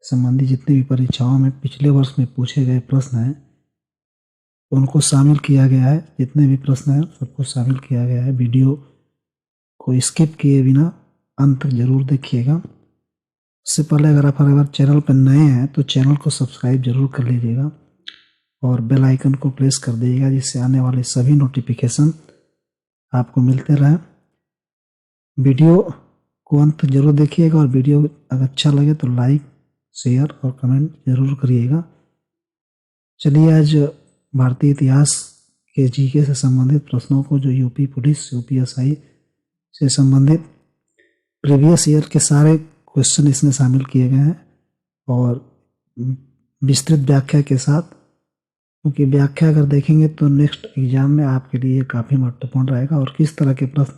संबंधी जितनी भी परीक्षाओं में पिछले वर्ष में पूछे गए प्रश्न हैं उनको शामिल किया गया है। जितने भी प्रश्न हैं सबको शामिल किया गया है। वीडियो को स्किप किए बिना अंत तक जरूर देखिएगा। उससे पहले अगर चैनल पर नए हैं तो चैनल को सब्सक्राइब जरूर कर लीजिएगा और बेल आइकन को प्रेस कर दीजिएगा, जिससे आने वाले सभी नोटिफिकेशन आपको मिलते रहें। वीडियो को अंत तक जरूर देखिएगा और वीडियो अगर अच्छा लगे तो लाइक, शेयर और कमेंट जरूर करिएगा। चलिए आज भारतीय इतिहास के जीके से संबंधित प्रश्नों को, जो यूपी पुलिस, यूपीएसआई से संबंधित प्रीवियस ईयर के सारे क्वेश्चन इसमें शामिल किए गए हैं और विस्तृत व्याख्या के साथ, क्योंकि व्याख्या अगर देखेंगे तो नेक्स्ट एग्जाम में आपके लिए काफ़ी महत्वपूर्ण रहेगा और किस तरह के प्रश्न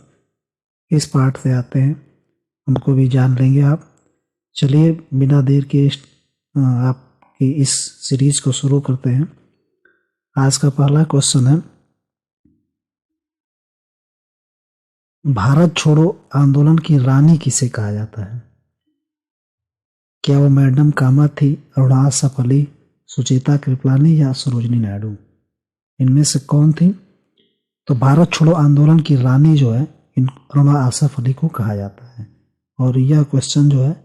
किस पार्ट से आते हैं उनको भी जान लेंगे आप। चलिए बिना देर के आपकी इस सीरीज को शुरू करते हैं। आज का पहला क्वेश्चन है, भारत छोड़ो आंदोलन की रानी किसे कहा जाता है? क्या वो मैडम कामा थी, अरुणा आसफ अली, सुचेता कृपलानी या सरोजनी नायडू? इनमें से कौन थी? तो भारत छोड़ो आंदोलन की रानी जो है अरुणा आसफ अली को कहा जाता है और यह क्वेश्चन जो है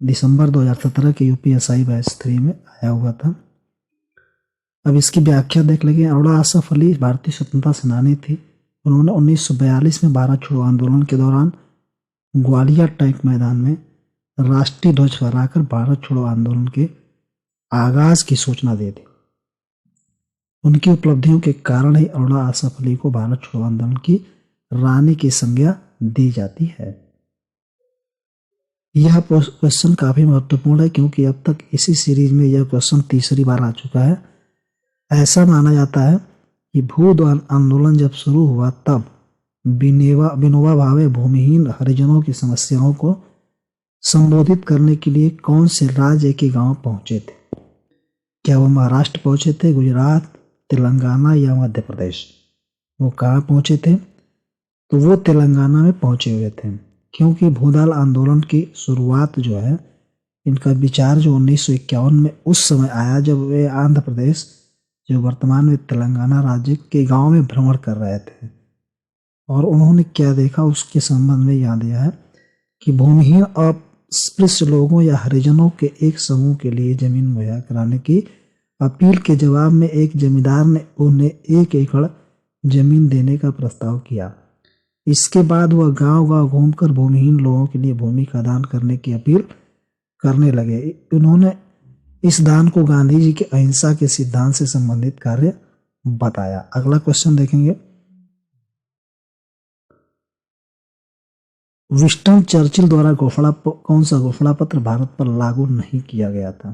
दिसंबर 2017 के यूपीएसआई बैच 3 में आया हुआ था। अब इसकी व्याख्या देख लेंगे। अरुणा आसफ अली भारतीय स्वतंत्रता सेनानी थी। उन्होंने 1942 में भारत छोड़ो आंदोलन के दौरान ग्वालियर टैंक मैदान में राष्ट्रीय ध्वज फहराकर भारत छोड़ो आंदोलन के आगाज की सूचना दी थी। उनकी उपलब्धियों के कारण ही अरुणा आसफ अली को भारत छोड़ो आंदोलन की रानी की संज्ञा दी जाती है। यह क्वेश्चन काफी महत्वपूर्ण है क्योंकि अब तक इसी सीरीज में यह क्वेश्चन तीसरी बार आ चुका है। ऐसा माना जाता है कि भूद आंदोलन जब शुरू हुआ तब विनोबा भावे भूमिहीन हरिजनों की समस्याओं को संबोधित करने के लिए कौन से राज्य के गांव पहुंचे थे? क्या वो महाराष्ट्र पहुंचे थे, गुजरात, तेलंगाना या मध्य प्रदेश? वो कहाँ पहुंचे थे? तो वो तेलंगाना में पहुंचे हुए थे, क्योंकि भूदान आंदोलन की शुरुआत जो है, इनका विचार जो 1951 में उस समय आया जब वे आंध्र प्रदेश, जो वर्तमान में तेलंगाना राज्य के गांव में भ्रमण कर रहे थे और उन्होंने क्या देखा उसके संबंध में याद दिया है कि भूमिहीन अस्पृश्य लोगों या हरिजनों के एक समूह के लिए जमीन मुहैया कराने की अपील के जवाब में एक जमींदार ने उन्हें 1 एकड़ जमीन देने का प्रस्ताव किया। इसके बाद वह गांव-गांव घूमकर भूमिहीन लोगों के लिए भूमि का दान करने की अपील करने लगे। उन्होंने इस दान को गांधी जी के अहिंसा के सिद्धांत से संबंधित कार्य बताया। अगला क्वेश्चन देखेंगे, विंस्टन चर्चिल द्वारा कौन सा घोषणा पत्र भारत पर लागू नहीं किया गया था?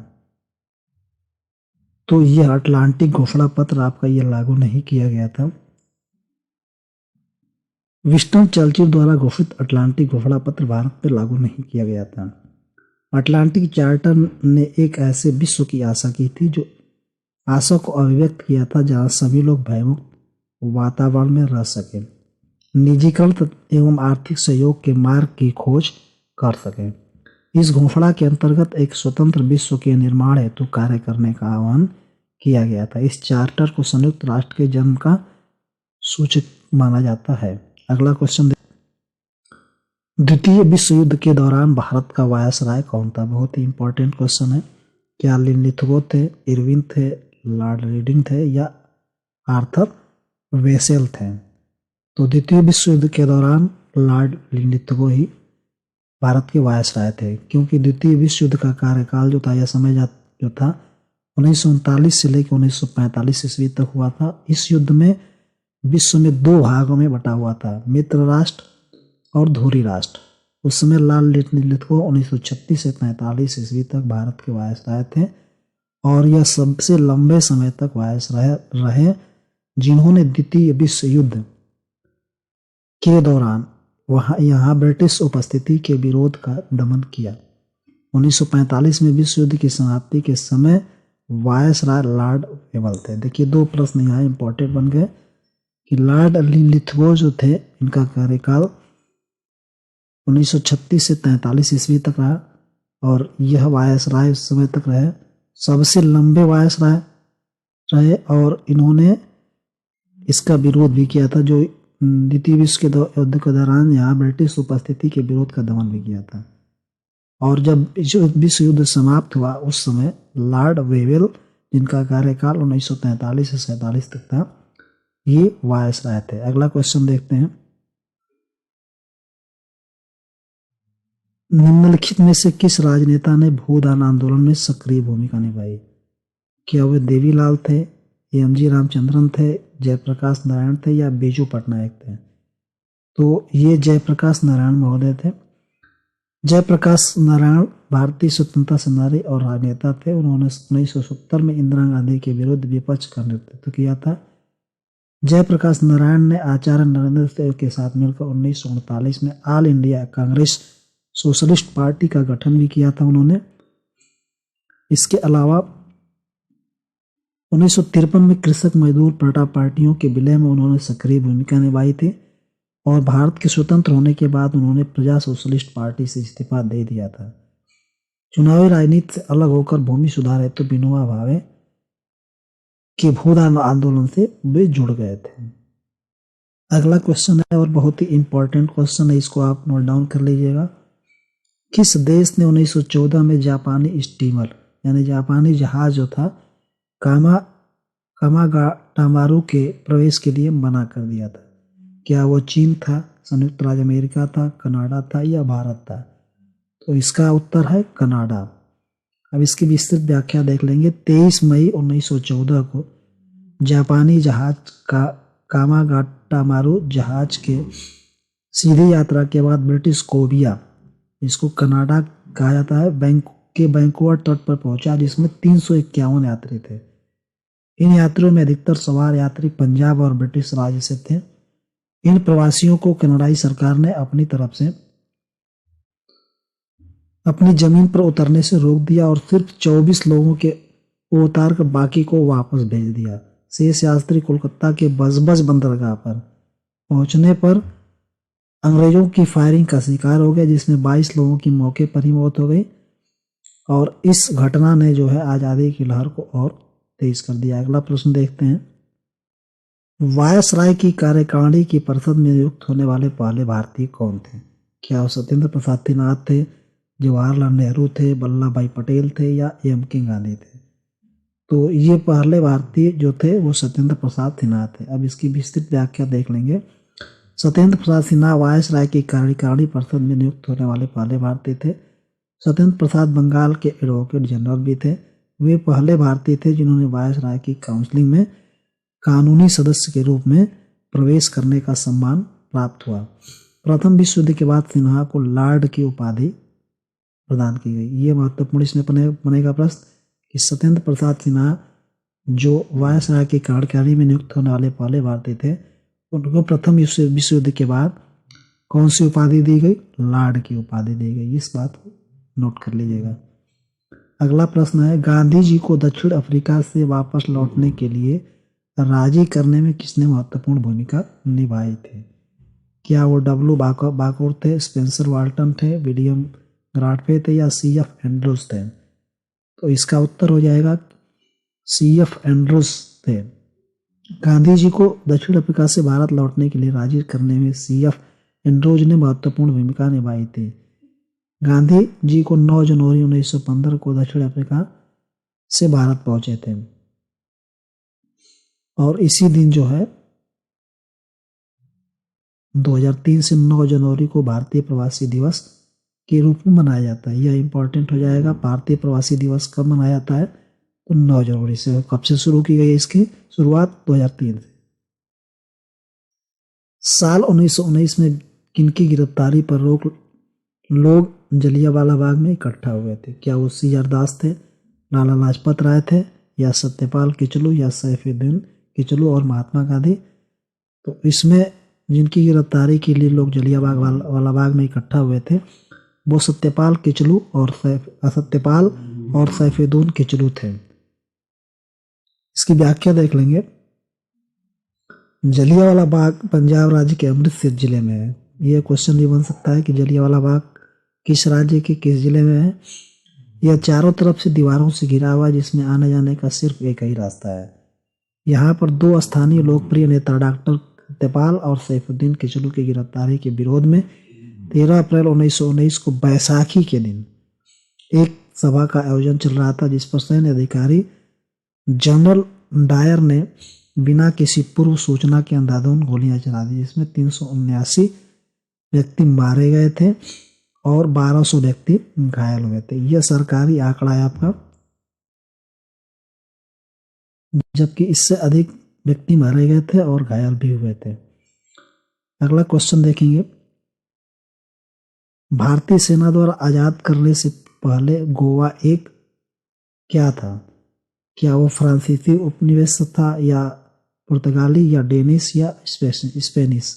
तो यह अटलांटिक घोषणा पत्र आपका यह लागू नहीं किया गया था। विंस्टन चर्चिल द्वारा घोषित अटलांटिक घोषणा पत्र भारत पर लागू नहीं किया गया था। अटलांटिक चार्टर ने एक ऐसे विश्व की आशा की थी, जो आशा को अभिव्यक्त किया था जहां सभी लोग भयमुक्त वातावरण में रह सके, निजीकरण एवं आर्थिक सहयोग के मार्ग की खोज कर सके। इस घोषणा के अंतर्गत एक स्वतंत्र विश्व के निर्माण हेतु कार्य करने का आह्वान किया गया था। इस चार्टर को संयुक्त राष्ट्र के जन्म का सूचक माना जाता है। अगला क्वेश्चन, द्वितीय विश्व युद्ध के दौरान भारत का वायसराय कौन था? बहुत ही इंपॉर्टेंट क्वेश्चन है। क्या लिनलिथगो थे, इरविन थे, लॉर्ड रीडिंग थे या आर्थर वेसेल थे? तो द्वितीय विश्व युद्ध के दौरान लॉर्ड लिनलिथगो ही भारत के वायसराय थे, क्योंकि द्वितीय विश्व युद्ध का कार्यकाल जो था, यह समय जो था 1939 से लेकर 1945 ईस्वी तक हुआ था। इस युद्ध में विश्व में 2 भागों में बटा हुआ था, मित्र राष्ट्र और धुरी राष्ट्र। उस समय लॉर्ड लिनलिथगो 1936 से 45 ईस्वी तक भारत के वायसराय थे और यह सबसे लंबे समय तक वायसराय रहे, जिन्होंने द्वितीय विश्व युद्ध के दौरान यहाँ ब्रिटिश उपस्थिति के विरोध का दमन किया। 1945 में विश्व युद्ध की समाप्ति के समय वायसराय लॉर्ड वेबल थे। देखिए 2 प्रश्न यहाँ इंपॉर्टेंट बन गए कि लॉर्ड लिनलिथगो जो थे, इनका कार्यकाल 1936 से 43 ईस्वी तक रहा और यह वायसराय उस समय तक रहे, सबसे लंबे वायसराय रहे, और इन्होंने इसका विरोध भी किया था, जो द्वितीय विश्व के युद्ध के दौरान यहाँ ब्रिटिश उपस्थिति के विरोध का दमन भी किया था। और जब विश्व युद्ध समाप्त हुआ उस समय लॉर्ड वेवेल, जिनका कार्यकाल 1943 से 47 तक था, ये वायसराय थे। अगला क्वेश्चन देखते हैं, निम्नलिखित में से किस राजनेता ने भूदान आंदोलन में सक्रिय भूमिका निभाई? क्या वे देवीलाल थे, एमजी रामचंद्रन थे, जयप्रकाश नारायण थे, या बीजू पटनायक थे? तो ये जयप्रकाश नारायण महोदय थे। जयप्रकाश नारायण भारतीय स्वतंत्रता सेनानी और राजनेता थे। उन्होंने 1970 में इंदिरा गांधी के विरुद्ध विपक्ष का नेतृत्व किया था। जयप्रकाश नारायण ने आचार्य नरेंद्र देव के साथ मिलकर 1939 में all India Congress socialist party का गठन भी किया था उन्होंने। इसके अलावा 1953 में कृषक मजदूर प्रजा पार्टियों के विलय में उन्होंने सक्रिय भूमिका निभाई थी, और भारत के स्वतंत्र होने के बाद उन्होंने प्रजा सोशलिस्ट पार्टी से इस्तीफा दे दिया था। चुनावी राजनीति से अलग होकर भूमि सुधार हेतु विनोबा भावे के भूदान आंदोलन से वे जुड़ गए थे। अगला क्वेश्चन है और बहुत ही इंपॉर्टेंट क्वेश्चन है, इसको आप नोट डाउन कर लीजिएगा। किस देश ने 1914 में जापानी स्टीमर यानी जापानी जहाज जो था कामागाटामारू के प्रवेश के लिए मना कर दिया था? क्या वो चीन था, संयुक्त राज्य अमेरिका था, कनाडा था, या भारत था? तो इसका उत्तर है कनाडा। अब इसकी विस्तृत व्याख्या देख लेंगे। 23 मई 1914 को जापानी जहाज का कामागाटामारू जहाज के सीधी यात्रा के बाद ब्रिटिश कोलंबिया, इसको कनाडा कहा जाता है, वैंकूवर तट पर पहुंचा, जिसमें 351 यात्री थे। इन यात्रियों में अधिकतर सवार यात्री पंजाब और ब्रिटिश राज्य से थे। इन प्रवासियों को कनाडाई सरकार ने अपनी तरफ से अपनी जमीन पर उतरने से रोक दिया और सिर्फ 24 लोगों के उतार कर बाकी को वापस भेज दिया। शेष यात्री कोलकाता के बजबज बंदरगाह पर पहुंचने पर अंग्रेजों की फायरिंग का शिकार हो गया, जिसमें 22 लोगों की मौके पर ही मौत हो गई। और इस घटना ने जो है आज़ादी की लहर को और तेज कर दिया। अगला प्रश्न देखते हैं, वायसराय की कार्यकारिणी की परिषद में नियुक्त होने वाले पहले भारतीय कौन थे? क्या वो सत्येंद्र प्रसाद सिन्हा थे, जवाहरलाल नेहरू थे, वल्लभ भाई पटेल थे, या एम.के. गांधी थे? तो ये पहले भारतीय जो थे वो सत्येंद्र प्रसाद सिन्हा थे। अब इसकी विस्तृत व्याख्या देख लेंगे। सत्येंद्र प्रसाद सिन्हा वायसराय की कार्यकारिणी परिषद में नियुक्त होने वाले पहले भारतीय थे। सत्येंद्र प्रसाद बंगाल के एडवोकेट जनरल भी थे। वे पहले भारतीय थे जिन्होंने वायसराय की काउंसिल में कानूनी सदस्य के रूप में प्रवेश करने का सम्मान प्राप्त हुआ। प्रथम विश्व युद्ध के बाद सिन्हा को लॉर्ड की उपाधि प्रदान की गई। ये महत्वपूर्ण इसमें बनेगा प्रश्न कि सत्येंद्र प्रसाद सिन्हा जो वायसराय की कार्यकारिणी में नियुक्त होने वाले पहले भारतीय थे, उनको प्रथम विश्व युद्ध के बाद कौन सी उपाधि दी गई? लॉर्ड की उपाधि दी गई। इस बात को नोट कर लीजिएगा। अगला प्रश्न है, गांधी जी को दक्षिण अफ्रीका से वापस लौटने के लिए राजी करने में किसने महत्वपूर्ण भूमिका निभाई थी? क्या वो डब्ल्यू बाकोर थे, स्पेंसर वाल्टन थे, विलियम ग्राडफे थे, या C.F. एंड्रूज थे? तो इसका उत्तर हो जाएगा C.F. एंड्रूज थे। गांधी जी को दक्षिण अफ्रीका से भारत लौटने के लिए राजी करने में C.F. एंड्रूज ने महत्वपूर्ण भूमिका निभाई थी। गांधी जी को 9 जनवरी 1915 को दक्षिण अफ्रीका से भारत पहुंचे थे, और इसी दिन जो है 2003 से 9 जनवरी को भारतीय प्रवासी दिवस के रूप में मनाया जाता है। यह इंपॉर्टेंट हो जाएगा। भारतीय प्रवासी दिवस कब मनाया जाता है? तो 9 जनवरी से। कब से शुरू की गई? इसकी शुरुआत 2003 से। साल 1919 में किनकी गिरफ्तारी पर लोग जलियांवाला बाग में इकट्ठा हुए थे? क्या वो C.R. दास थे, लाला लाजपत राय थे, या सत्यपाल किचलू, या सैफुद्दीन किचलू और महात्मा गांधी? तो इसमें जिनकी गिरफ्तारी के लिए लोग जलियांवाला बाग में इकट्ठा हुए थे वो सत्यपाल और सैफुद्दीन किचलू थे। इसकी व्याख्या देख लेंगे। जलियांवाला बाग पंजाब राज्य के अमृतसर जिले में है। यह क्वेश्चन भी बन सकता है कि जलियांवाला बाग किस राज्य के किस जिले में है? यह चारों तरफ से दीवारों से घिरा हुआ है, जिसमें आने जाने का सिर्फ एक ही रास्ता है। यहाँ पर दो स्थानीय लोकप्रिय नेता डॉक्टर सत्यपाल और सैफुद्दीन किचलू की गिरफ्तारी के विरोध में 13 अप्रैल 1919 को बैसाखी के दिन एक सभा का आयोजन चल रहा था, जिस पर सैन्य अधिकारी जनरल डायर ने बिना किसी पूर्व सूचना के अंधाधुंध गोलियां चला दी, जिसमें 379 व्यक्ति मारे गए थे और 1200 व्यक्ति घायल हुए थे। यह सरकारी आंकड़ा है आपका, जबकि इससे अधिक व्यक्ति मारे गए थे और घायल भी हुए थे। अगला क्वेश्चन देखेंगे, भारतीय सेना द्वारा आजाद करने से पहले गोवा एक क्या था? क्या वो फ्रांसीसी उपनिवेश था, या पुर्तगाली, या डेनिश, या स्पेनिश?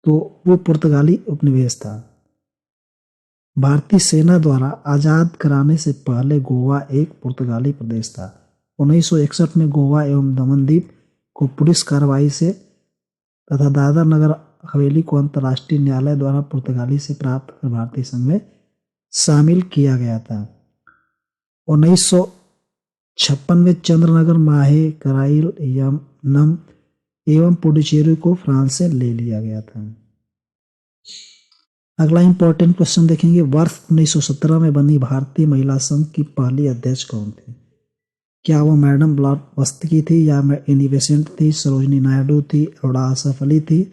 तो वो पुर्तगाली उपनिवेश था। भारतीय सेना द्वारा आजाद कराने से पहले गोवा एक पुर्तगाली प्रदेश था। 1961 में गोवा एवं दमन द्वीप को पुलिस कार्रवाई से तथा दादर नगर हवेली को अंतर्राष्ट्रीय न्यायालय द्वारा पुर्तगाली से प्राप्त कर भारतीय संघ में शामिल किया गया था। 1956 में चंद्रनगर, माहे, कराइल, यमनम एवं पुडुचेरी को फ्रांस से ले लिया गया था। अगला इंपॉर्टेंट क्वेश्चन देखेंगे, वर्ष 1917 में बनी भारतीय महिला संघ की पहली अध्यक्ष कौन थी? क्या वो मैडम ब्लॉवत्स्की थी, या एनी बेसेंट थी, सरोजिनी नायडू थी, अरोड़ा आसफ अली थी?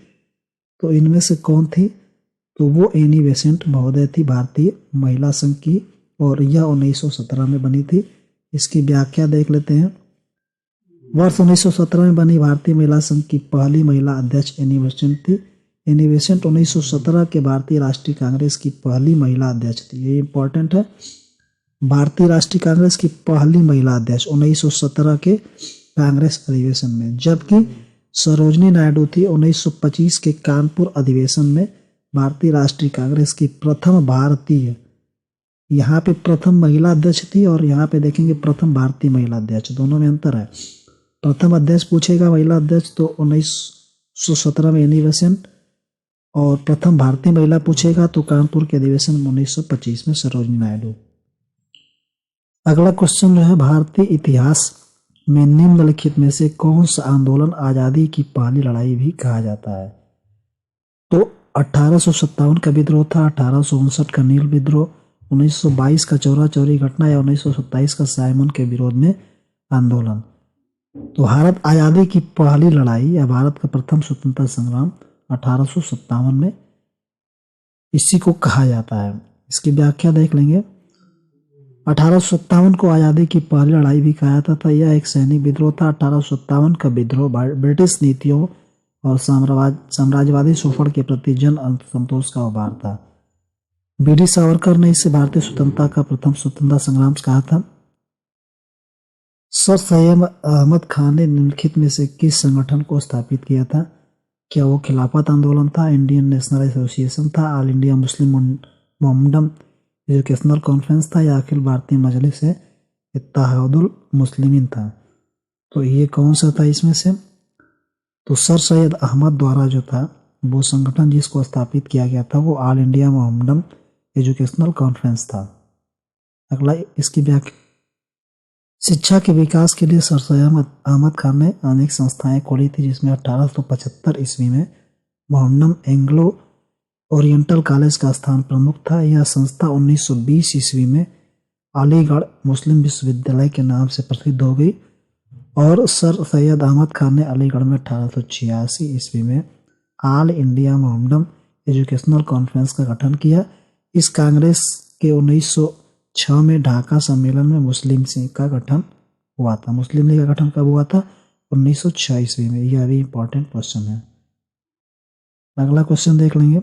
तो इनमें से कौन थी? तो वो एनी बेसेंट महोदय थी भारतीय महिला संघ की, और यह 1917 में बनी थी। इसकी व्याख्या देख लेते हैं। वर्ष 1917 में बनी भारतीय महिला संघ की पहली महिला अध्यक्ष एनी बेसेंट थी। एनी बेसेंट 1917 के भारतीय राष्ट्रीय कांग्रेस की पहली महिला अध्यक्ष थी। ये इंपॉर्टेंट है, भारतीय राष्ट्रीय कांग्रेस की पहली महिला अध्यक्ष 1917 के कांग्रेस अधिवेशन में, जबकि सरोजनी नायडू थी 1925 के कानपुर अधिवेशन में भारतीय राष्ट्रीय कांग्रेस की प्रथम भारतीय, यहाँ पे प्रथम महिला अध्यक्ष थी और यहाँ पे देखेंगे प्रथम भारतीय महिला अध्यक्ष, दोनों में अंतर है। प्रथम अध्यक्ष पूछेगा महिला अध्यक्ष तो 1917 में एनी बेसेंट, और प्रथम भारतीय महिला पूछेगा तो कानपुर के अधिवेशन में 1925 में सरोजनी नायडू। अगला क्वेश्चन जो है, भारतीय इतिहास में निम्नलिखित में से कौन सा आंदोलन आजादी की पहली लड़ाई भी कहा जाता है? तो 1857 का विद्रोह था, 1859 का नील विद्रोह, 1922 का चौरा चौरी घटना, या 1927 का साइमन के विरोध में आंदोलन। तो भारत आजादी की पहली लड़ाई या भारत का प्रथम स्वतंत्रता संग्राम 1857 में इसी को कहा जाता है। इसकी व्याख्या देख लेंगे। 1857 को आजादी की पहली लड़ाई भी कहा जाता था। यह एक सैनिक विद्रोह था। 1857 का विद्रोह ब्रिटिश नीतियों और साम्राज्यवादी शोषण के प्रति जन असंतोष का उभार था। बीडी सावरकर ने इसे भारतीय स्वतंत्रता का प्रथम स्वतंत्रता संग्राम कहा था। सर सैयद अहमद खान ने निम्नलिखित में से किस संगठन को स्थापित किया था? क्या वो खिलाफत आंदोलन था, इंडियन नेशनल एसोसिएशन था, All India Muslim Mohammedan Educational Conference था, या अखिल भारतीय मजलिस इत्तेहादुल मुस्लिमीन था? तो ये कौन सा था इसमें से? तो सर सैयद अहमद द्वारा जो था वो संगठन जिसको स्थापित किया गया था वो ऑल इंडिया मोहम्मडम एजुकेशनल कॉन्फ्रेंस था। अगला इसकी व्याख्या, शिक्षा के विकास के लिए सर सैयद अहमद खान ने अनेक संस्थाएं खोली थी, जिसमें 1875 ईस्वी में मोहम्मडम एंग्लो ओरिएंटल कॉलेज का स्थान प्रमुख था। यह संस्था 1920 ईस्वी में अलीगढ़ मुस्लिम विश्वविद्यालय के नाम से प्रसिद्ध हो गई, और सर सैयद अहमद खान ने अलीगढ़ में 1886 ईस्वी में ऑल इंडिया मोहम्मडम एजुकेशनल कॉन्फ्रेंस का गठन किया। इस कांग्रेस के 1906 में ढाका सम्मेलन में मुस्लिम लीग का गठन हुआ था। मुस्लिम लीग का गठन कब हुआ था? 1906 ईस्वी में। यह भी इंपॉर्टेंट क्वेश्चन है। अगला क्वेश्चन देख लेंगे।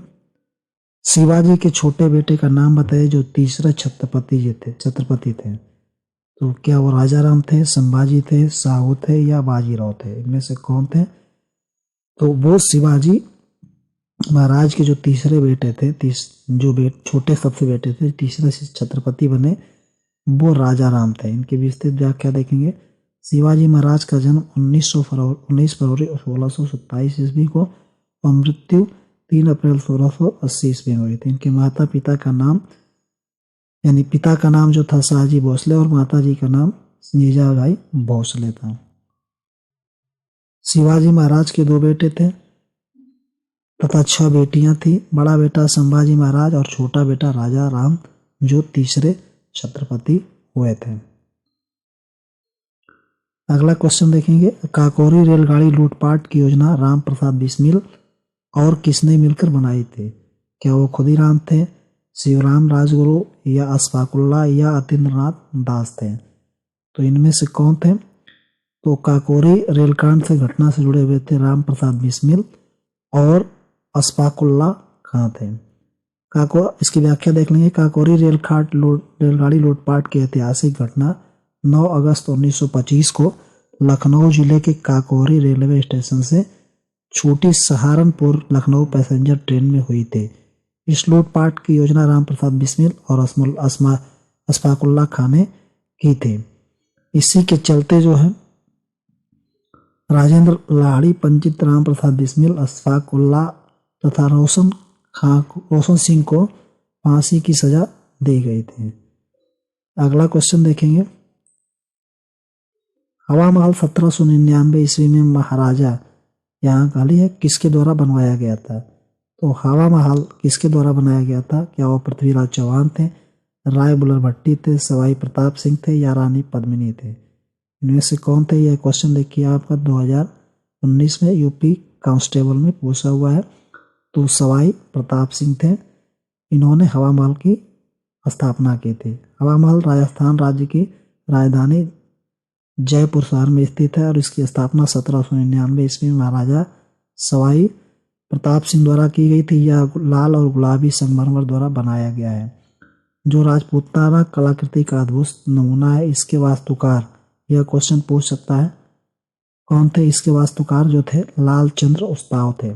शिवाजी के छोटे बेटे का नाम बताइए जो तीसरे छत्रपति थे। तो क्या वो राजा राम थे, संभाजी थे, शाहू थे, या बाजीराव थे? इनमें से कौन थे? तो वो शिवाजी महाराज के जो तीसरे बेटे थे, छोटे सबसे बेटे थे, तीसरे छत्रपति बने, वो राजा राम थे। इनकी विस्तृत व्याख्या देखेंगे। शिवाजी महाराज का जन्म 19 फरवरी 1627 ईस्वी को और मृत्यु 3 अप्रैल 1680 ईस्वी में हुई थी। इनके माता पिता का नाम यानी पिता का नाम जो था शहाजी भोसले और माता जी का नाम जिजाबाई भोसले था। शिवाजी महाराज के 2 बेटे थे तथा 6 बेटियां थी। बड़ा बेटा संभाजी महाराज और छोटा बेटा राजा राम जो तीसरे छत्रपति हुए थे। अगला क्वेश्चन देखेंगे, काकोरी रेलगाड़ी लूटपाट की योजना राम प्रसाद बिस्मिल और किसने मिलकर बनाई थी? क्या वो खुदीराम थे, शिवराम राजगुरु या अशफाकुल्ला या अतीन्द्रनाथ दास थे? तो इनमें से कौन थे? तो काकोरी रेलकांड से घटना से जुड़े हुए थे राम प्रसाद बिस्मिल और अशफाकुल्ला खां थे। इसकी व्याख्या देख लेंगे। काकोरी रेलगाड़ी लूटपाट की ऐतिहासिक घटना 9 अगस्त 1925 को लखनऊ जिले के काकोरी रेलवे स्टेशन से छोटी सहारनपुर लखनऊ पैसेंजर ट्रेन में हुई थी। इस लूटपाट की योजना राम प्रसाद बिस्मिल और अशफाकुल्ला खां ने की थी। इसी के चलते जो है राजेंद्र लाहिड़ी, पंडित राम प्रसाद बिस्मिल, अशफाकुल्ला तथा रोशन सिंह को फांसी की सजा दी गई थी। अगला क्वेश्चन देखेंगे, हवा महल 1799 ईस्वी में महाराजा यहाँ खाली है किसके द्वारा बनवाया गया था? तो हवा महल किसके द्वारा बनाया गया था? क्या वो पृथ्वीराज चौहान थे, राय बुलरभट्टी थे, सवाई प्रताप सिंह थे या रानी पद्मिनी थे? इनमें से कौन थे? यह क्वेश्चन देखिए आपका 2019 में यूपी कांस्टेबल में पूछा हुआ है। तो सवाई प्रताप सिंह थे, इन्होंने हवा महल की स्थापना की थी। हवा महल राजस्थान राज्य की राजधानी जयपुर शहर में स्थित है और इसकी स्थापना 1799 ईस्वी में महाराजा सवाई प्रताप सिंह द्वारा की गई थी। यह लाल और गुलाबी संगमरमर द्वारा बनाया गया है, जो राजपूताना कलाकृति का अद्भुत नमूना है। इसके वास्तुकार, यह क्वेश्चन पूछ सकता है, कौन थे इसके वास्तुकार? जो थे लालचंद्र उस्ताव थे।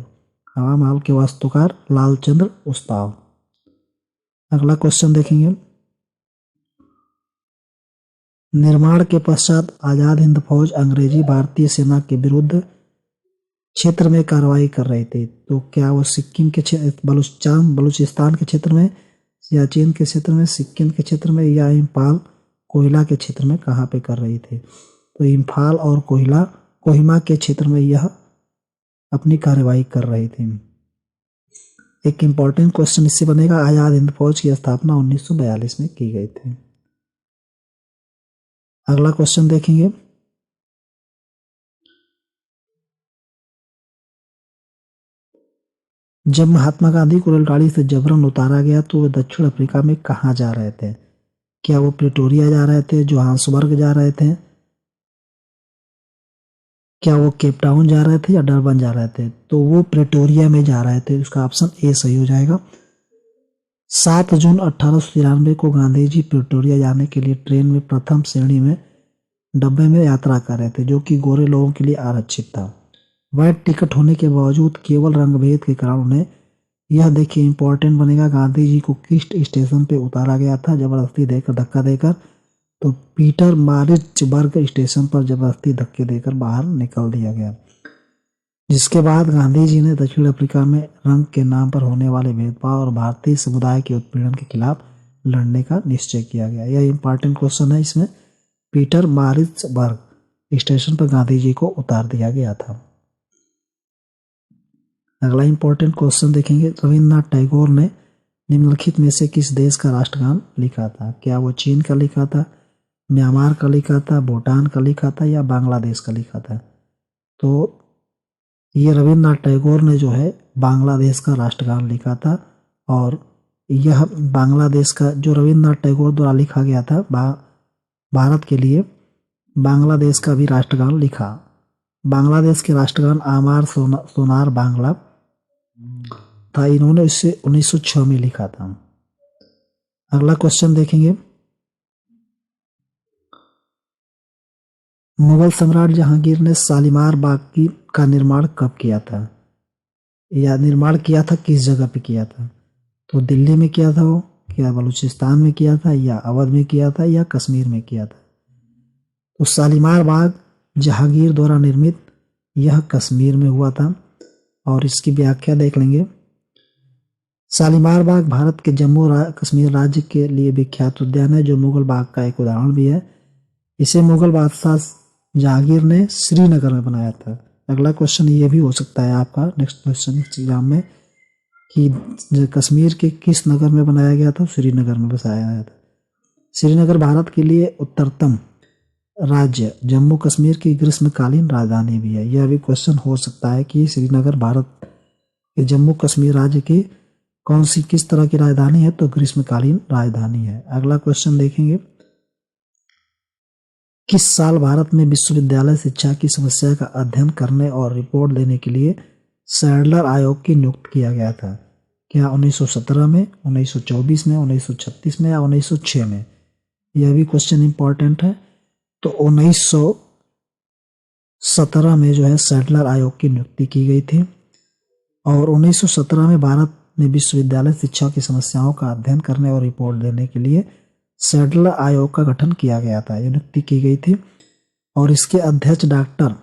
हवा महल के वास्तुकार लालचंद्र उस्ताव। अगला क्वेश्चन देखेंगे, निर्माण के पश्चात आजाद हिंद फौज अंग्रेजी भारतीय सेना के विरुद्ध क्षेत्र में कार्रवाई कर रही थी। तो क्या वो सिक्किम के बलूचिस्तान के क्षेत्र में, सियाचिन के क्षेत्र में, सिक्किम के क्षेत्र में या इम्फाल कोहिला के क्षेत्र में कहाँ पे कर रही थी? तो इम्फाल और कोहिमा के क्षेत्र में यह अपनी कार्रवाई कर रही थी। एक इंपॉर्टेंट क्वेश्चन इससे बनेगा, आजाद हिंद फौज की स्थापना 1942 में की गई थी। अगला क्वेश्चन देखेंगे, जब महात्मा गांधी को रेलगाड़ी से जबरन उतारा गया तो वे दक्षिण अफ्रीका में कहाँ जा रहे थे? क्या वो प्रिटोरिया जा रहे थे, जोहान्सबर्ग जा रहे थे, क्या वो केप टाउन जा रहे थे या डरबन जा रहे थे? तो वो प्रिटोरिया में जा रहे थे। उसका ऑप्शन ए सही हो जाएगा। 7 जून 1893 को गांधी जी प्रिटोरिया जाने के लिए ट्रेन में प्रथम श्रेणी में डब्बे में यात्रा कर रहे थे, जो कि गोरे लोगों के लिए आरक्षित था। वाइट टिकट होने के बावजूद केवल रंगभेद के कारण उन्हें, यह देखिए इंपॉर्टेंट बनेगा, गांधी जी को किस स्टेशन पे उतारा गया था? जबरदस्ती देकर, धक्का देकर। तो पीटर मारिट्जबर्ग स्टेशन पर जबरदस्ती धक्के देकर बाहर निकल दिया गया, जिसके बाद गांधी जी ने दक्षिण अफ्रीका में रंग के नाम पर होने वाले भेदभाव और भारतीय समुदाय के उत्पीड़न के खिलाफ लड़ने का निश्चय किया गया। यह इंपॉर्टेंट क्वेश्चन है। इसमें पीटर मारिट्जबर्ग स्टेशन पर गांधी जी को उतार दिया गया था। अगला इंपॉर्टेंट क्वेश्चन देखेंगे, रविन्द्रनाथ टैगोर ने निम्नलिखित में से किस देश का राष्ट्रगान लिखा था? क्या वो चीन का लिखा था, म्यांमार का लिखा था, भूटान का लिखा था या बांग्लादेश का लिखा था? तो ये रविन्द्रनाथ टैगोर ने जो है बांग्लादेश का राष्ट्रगान लिखा था। और यह बांग्लादेश का जो रविन्द्रनाथ टैगोर द्वारा लिखा गया था भारत के लिए, बांग्लादेश का भी राष्ट्रगान लिखा। बांग्लादेश के राष्ट्रगान आमार सोनार बांग्ला था, इन्होंने इसे 1906 में लिखा था। अगला क्वेश्चन देखेंगे, मुगल सम्राट जहांगीर ने शालीमार बाग का निर्माण कब किया था? या निर्माण किया था किस जगह पे किया था? तो दिल्ली में किया था वो, क्या बलूचिस्तान में किया था, या अवध में किया था, या कश्मीर में किया था? तो शालीमार बाग जहांगीर द्वारा निर्मित यह कश्मीर में हुआ था। और इसकी व्याख्या देख लेंगे, शालीमार बाग भारत के जम्मू कश्मीर राज्य के लिए विख्यात उद्यान है, जो मुगल बाग का एक उदाहरण भी है। इसे मुगल बादशाह जहांगीर ने श्रीनगर में बनाया था। अगला क्वेश्चन ये भी हो सकता है आपका नेक्स्ट क्वेश्चन एग्जाम में कि कश्मीर के किस नगर में बनाया गया था? श्रीनगर में बसाया गया था। श्रीनगर भारत के लिए उत्तरतम राज्य जम्मू कश्मीर की ग्रीष्मकालीन राजधानी भी है। यह भी क्वेश्चन हो सकता है कि श्रीनगर भारत के जम्मू कश्मीर राज्य की कौन सी किस तरह की राजधानी है? तो ग्रीष्मकालीन राजधानी है। अगला क्वेश्चन देखेंगे, किस साल भारत में विश्वविद्यालय शिक्षा की समस्या का अध्ययन करने और रिपोर्ट देने के लिए सैडलर आयोग की नियुक्त किया गया था? क्या 1917 में, 1924 में, 1936 में या 1906 में? यह भी क्वेश्चन इंपॉर्टेंट है। तो 1917 में जो है सैडलर आयोग की नियुक्ति की गई थी और 1917 में भारत में विश्वविद्यालय शिक्षा की समस्याओं का अध्ययन करने और रिपोर्ट देने के लिए सैडलर आयोग का गठन किया गया था, ये नियुक्ति की गई थी और इसके अध्यक्ष डॉक्टर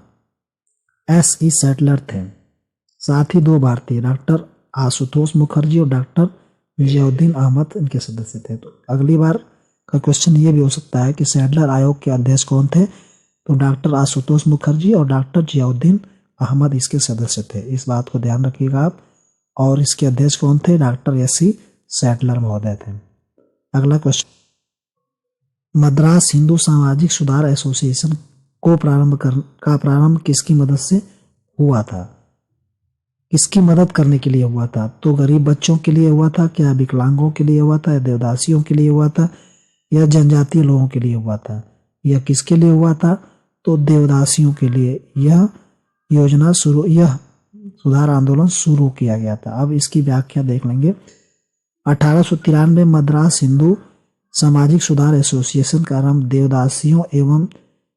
S.E. सैडलर थे। साथ ही दो भारतीय डॉक्टर आशुतोष मुखर्जी और डॉक्टर जियाउद्दीन अहमद इनके सदस्य थे। तो अगली बार का क्वेश्चन ये भी हो सकता है कि सैडलर आयोग के अध्यक्ष कौन थे? तो डॉक्टर आशुतोष मुखर्जी और डॉक्टर जियाउद्दीन अहमद इसके सदस्य थे। इस बात को ध्यान रखिएगा आप। और इसके अध्यक्ष कौन थे? Doctor S.E. सैडलर महोदय थे। अगला क्वेश्चन, मद्रास हिंदू सामाजिक सुधार एसोसिएशन को प्रारंभ किसकी मदद से हुआ था? किसकी मदद करने के लिए हुआ था? तो गरीब बच्चों के लिए हुआ था, क्या विकलांगों के लिए हुआ था, या देवदासियों के लिए हुआ था, या जनजातीय लोगों के लिए हुआ था? यह किसके लिए हुआ था? तो देवदासियों के लिए यह सुधार आंदोलन शुरू किया गया था। अब इसकी व्याख्या देख लेंगे। 1893 मद्रास हिंदू सामाजिक सुधार एसोसिएशन का आरंभ देवदासियों एवं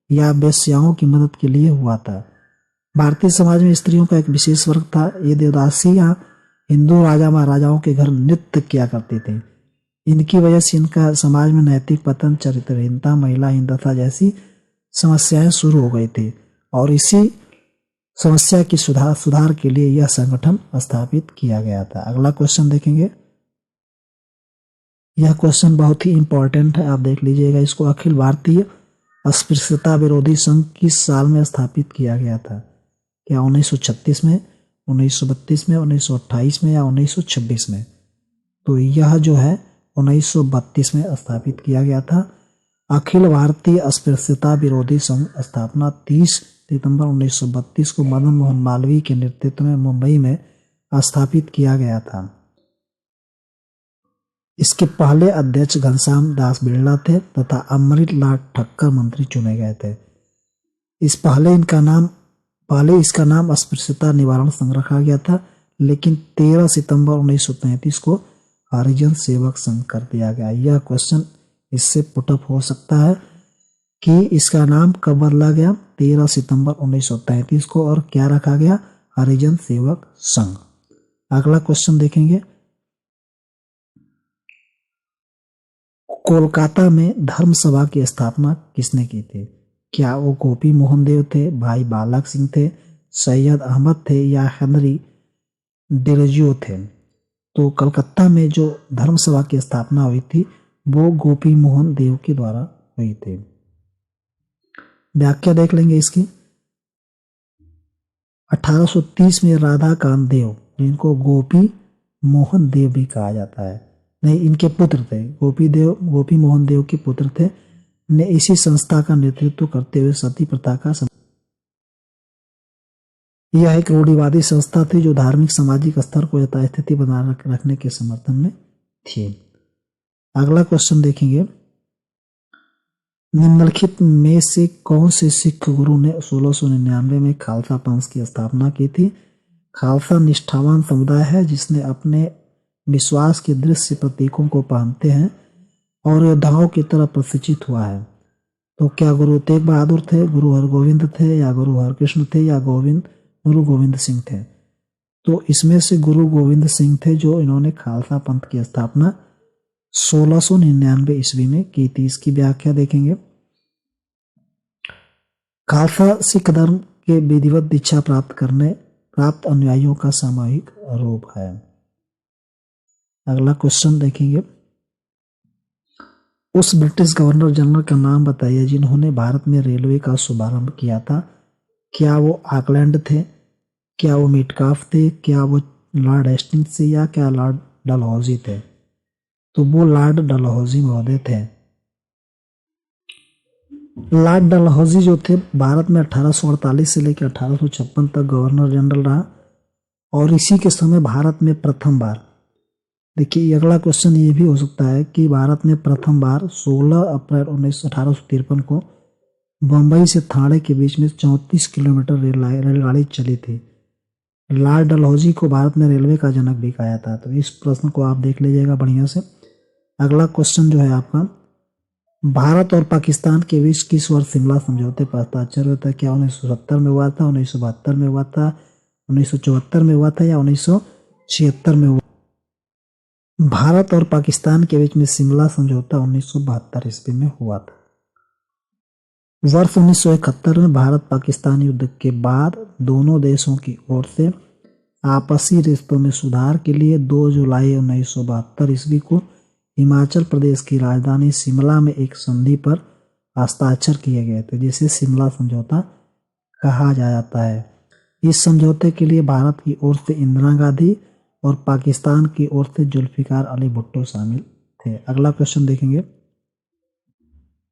या वेश्याओं की मदद के लिए हुआ था। भारतीय समाज में स्त्रियों का एक विशेष वर्ग था। ये देवदासियां हिंदू राजा महाराजाओं के घर नृत्य किया करती थी। इनकी वजह से इनका समाज में नैतिक पतन, चरित्रहीनता, महिलाहीनता जैसी समस्याएं शुरू हो गई थी और इसी समस्या की सुधार के लिए यह संगठन स्थापित किया गया था। अगला क्वेश्चन देखेंगे। यह क्वेश्चन बहुत ही इंपॉर्टेंट है, आप देख लीजिएगा इसको। अखिल भारतीय अस्पृश्यता विरोधी संघ किस साल में स्थापित किया गया था? क्या 1936 में, 1932 में, 1928 में या 1926 में? तो यह जो है 1932 में स्थापित किया गया था। अखिल भारतीय अस्पृश्यता विरोधी संघ स्थापना 30 सितंबर 1932 को मदन मोहन मालवीय के नेतृत्व में मुंबई में स्थापित किया गया था। इसके पहले अध्यक्ष घनश्याम दास बिरला थे तथा अमृतलाल ठक्कर मंत्री चुने गए थे। पहले इसका नाम अस्पृश्यता निवारण संघ रखा गया था, लेकिन 13 सितंबर 1933 को हरिजन सेवक संघ कर दिया गया। यह क्वेश्चन इससे पुटअप हो सकता है कि इसका नाम कब बदला गया? 13 सितंबर 1933 को, और क्या रखा गया? हरिजन सेवक संघ। अगला क्वेश्चन देखेंगे। कोलकाता में धर्म सभा की स्थापना किसने की थी? क्या वो गोपी मोहन देव थे, भाई बालक सिंह थे, सैयद अहमद थे या हेनरी डेरोजियो थे? तो कलकत्ता में जो धर्म सभा की स्थापना हुई थी वो गोपी मोहन देव के द्वारा हुई थी। व्याख्या देख लेंगे इसकी। 1830 में राधाकांत देव, जिनको गोपी मोहन देव भी कहा जाता है, नहीं इनके पुत्र थे, गोपी मोहन देव के पुत्र थे, ने इसी संस्था का नेतृत्व करते हुए सती प्रथा का यह एक रूढ़िवादी संस्था थी जो धार्मिक सामाजिक स्तर को यथास्थिति बनाए रखने के समर्थन में थी। अगला क्वेश्चन देखेंगे। निम्नलिखित में से कौन से सिख गुरु ने 1699 में खालसा पंथ की स्थापना की थी? खालसा निष्ठावान समुदाय है जिसने अपने विश्वास के दृश्य प्रतीकों को पहनते हैं और योद्धाओं की तरह प्रशिक्षित हुआ है। तो क्या गुरु तेग बहादुर थे, गुरु हरगोविंद थे या गुरु हरकृष्ण थे या गुरु गोविंद सिंह थे? तो इसमें से गुरु गोविंद सिंह थे जो इन्होंने खालसा पंथ की स्थापना 1699 ईस्वी में की थी। इसकी व्याख्या देखेंगे। खालसा सिख धर्म के विधिवत दीक्षा प्राप्त अनुयायियों का सामूहिक रूप है। अगला क्वेश्चन देखेंगे, उस ब्रिटिश गवर्नर जनरल का नाम बताइए जिन्होंने भारत में रेलवे का शुभारंभ किया था। क्या वो ऑकलैंड थे, क्या वो मेटकाफ थे, क्या वो लॉर्ड हेस्टिंग्स थे, या क्या लॉर्ड डलहौजी थे? तो वो लॉर्ड डलहौजी महोदय थे। लॉर्ड डलहौजी जो थे भारत में 1848 से लेकर 1856 तक गवर्नर जनरल रहा, और इसी के समय भारत में प्रथम बार, देखिए अगला क्वेश्चन ये भी हो सकता है कि भारत में प्रथम बार 16 अप्रैल 1853 को बम्बई से थाने के बीच में 34 किलोमीटर रेलगाड़ी चली थी। लॉर्ड डलहौजी को भारत में रेलवे का जनक भी कहा था। तो इस प्रश्न को आप देख लीजिएगा बढ़िया से। अगला क्वेश्चन जो है आपका, भारत और पाकिस्तान के बीच किस वर्ष शिमला समझौते पर हस्ताक्षर हुआ था? क्या 1970 में हुआ था, 1972 में हुआ था, 1974 में हुआ था, या 1976 में हुआ? भारत और पाकिस्तान के बीच में शिमला समझौता 1972 ईस्वी में हुआ था। वर्ष 1971 में भारत पाकिस्तान युद्ध के बाद दोनों देशों की ओर से आपसी रिश्तों में सुधार के लिए 2 जुलाई 1972 ईस्वी को हिमाचल प्रदेश की राजधानी शिमला में एक संधि पर हस्ताक्षर किए गए थे, जिसे शिमला समझौता कहा जाता है। इस समझौते के लिए भारत की ओर से इंदिरा गांधी और पाकिस्तान की ओर से जुल्फिकार अली भुट्टो शामिल थे। अगला क्वेश्चन देखेंगे,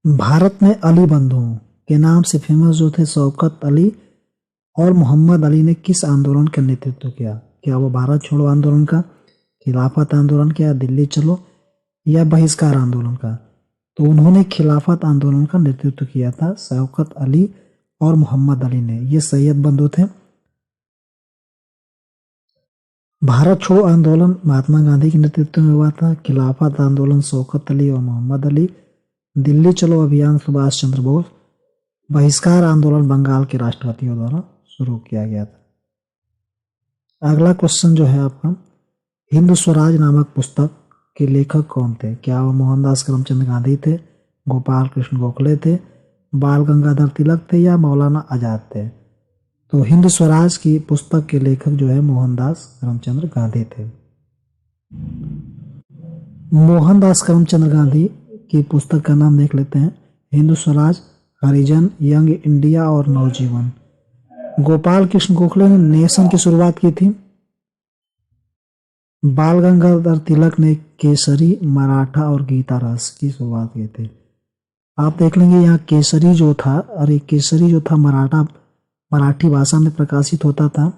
भारत में अली बंधुओं के नाम से फेमस जो थे शौकत अली और मोहम्मद अली ने किस आंदोलन का नेतृत्व किया? क्या वो भारत छोड़ो आंदोलन का, खिलाफत आंदोलन का, दिल्ली चलो, या बहिष्कार आंदोलन का? तो उन्होंने खिलाफत आंदोलन का नेतृत्व किया था, शौकत अली और मोहम्मद अली ने। ये सैयद बंधु थे। भारत छोड़ो आंदोलन महात्मा गांधी के नेतृत्व में हुआ था, खिलाफत आंदोलन शौकत अली और मोहम्मद अली, दिल्ली चलो अभियान सुभाष चंद्र बोस, बहिष्कार आंदोलन बंगाल के राष्ट्रपतियों द्वारा शुरू किया गया था। अगला क्वेश्चन जो है आपका, हिंद स्वराज नामक पुस्तक के लेखक कौन थे? क्या वो मोहनदास करमचंद गांधी थे, गोपाल कृष्ण गोखले थे, बाल गंगाधर तिलक थे, या मौलाना आजाद थे? तो हिंद स्वराज की पुस्तक के लेखक जो है मोहनदास करमचंद गांधी थे। मोहनदास करमचंद गांधी की पुस्तक का नाम देख लेते हैं, हिंद स्वराज, हरिजन, यंग इंडिया और नवजीवन। गोपाल कृष्ण गोखले ने नेशन की शुरुआत की थी। बाल गंगाधर तिलक ने केसरी, मराठा और गीता रस की शुरुआत की थी। आप देख लेंगे यहाँ केसरी जो था, अरे केसरी जो था मराठी भाषा में प्रकाशित होता था,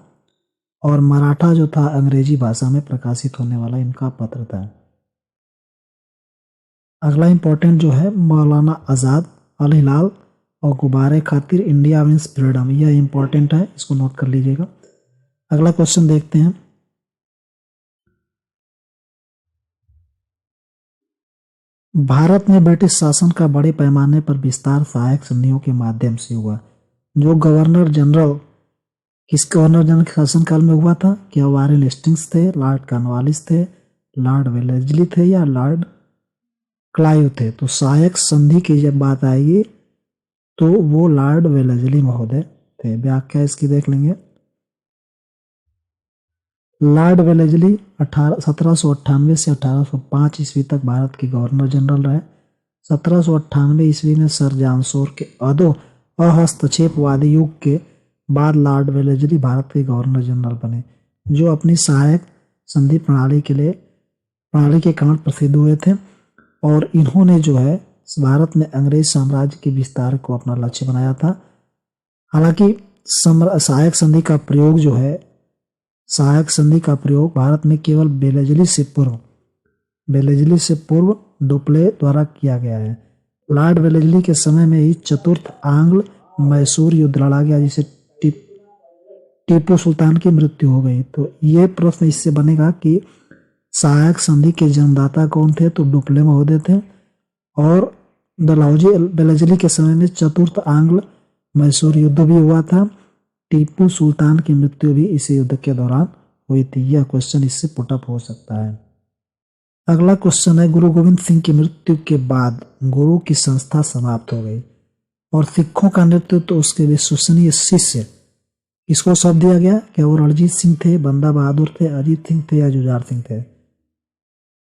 और मराठा जो था अंग्रेजी भाषा में प्रकाशित होने वाला इनका पत्र था। अगला इंपॉर्टेंट जो है, मौलाना आजाद, अल हिलाल और गुब्बारे खातिर, इंडिया मीन्स फ्रीडम, यह इंपॉर्टेंट है, इसको नोट कर लीजिएगा। अगला क्वेश्चन देखते हैं, भारत में ब्रिटिश शासन का बड़े पैमाने पर विस्तार सहायक संधियों के माध्यम से हुआ। जो गवर्नर जनरल किस गवर्नर जनरल के शासनकाल में हुआ था? क्या वारेन हेस्टिंग्स थे, लॉर्ड कॉर्नवालिस थे, लॉर्ड वेलेस्ली थे, या लॉर्ड क्लाइव थे? तो सहायक संधि की जब बात आएगी तो वो लॉर्ड वेलेस्ली महोदय थे। व्याख्या इसकी देख लेंगे। लॉर्ड वेलेस्ली 1798 से 1805 ईस्वी तक भारत के गवर्नर जनरल रहे। 1798 ईस्वी में सर जॉन शोर के अहस्तक्षेपवादी युग के बाद लॉर्ड वेलेस्ली भारत के गवर्नर जनरल बने, जो अपनी सहायक संधि प्रणाली के कारण प्रसिद्ध हुए थे। और इन्होंने जो है भारत में अंग्रेज साम्राज्य के विस्तार को अपना लक्ष्य बनाया था। हालांकि सहायक संधि का प्रयोग भारत में केवल वेलेस्ली से पूर्व डुप्ले द्वारा किया गया है। लॉर्ड वेलेस्ली के समय में ही चतुर्थ आंग्ल मैसूर युद्ध लड़ा गया, जिसे टीपू सुल्तान की मृत्यु हो गई। तो ये प्रश्न इससे बनेगा कि सहायक संधि के जन्मदाता कौन थे? तो डुप्ले महोदय थे। और डलहौजी वेलेस्ली के समय में चतुर्थ आंग्ल मैसूर युद्ध भी हुआ था। टीपू सुल्तान की मृत्यु भी इसी युद्ध के दौरान हुई थी। यह क्वेश्चन इससे पुटअप हो सकता है। अगला क्वेश्चन है, गुरु गोविंद सिंह की मृत्यु के बाद गुरु की संस्था समाप्त हो गई और सिखों का नेतृत्व तो उसके विश्वसनीय शिष्य किसको सौंप दिया गया? क्या वो रणजीत सिंह थे, बंदा बहादुर थे, अजीत सिंह थे, या जुझार सिंह थे?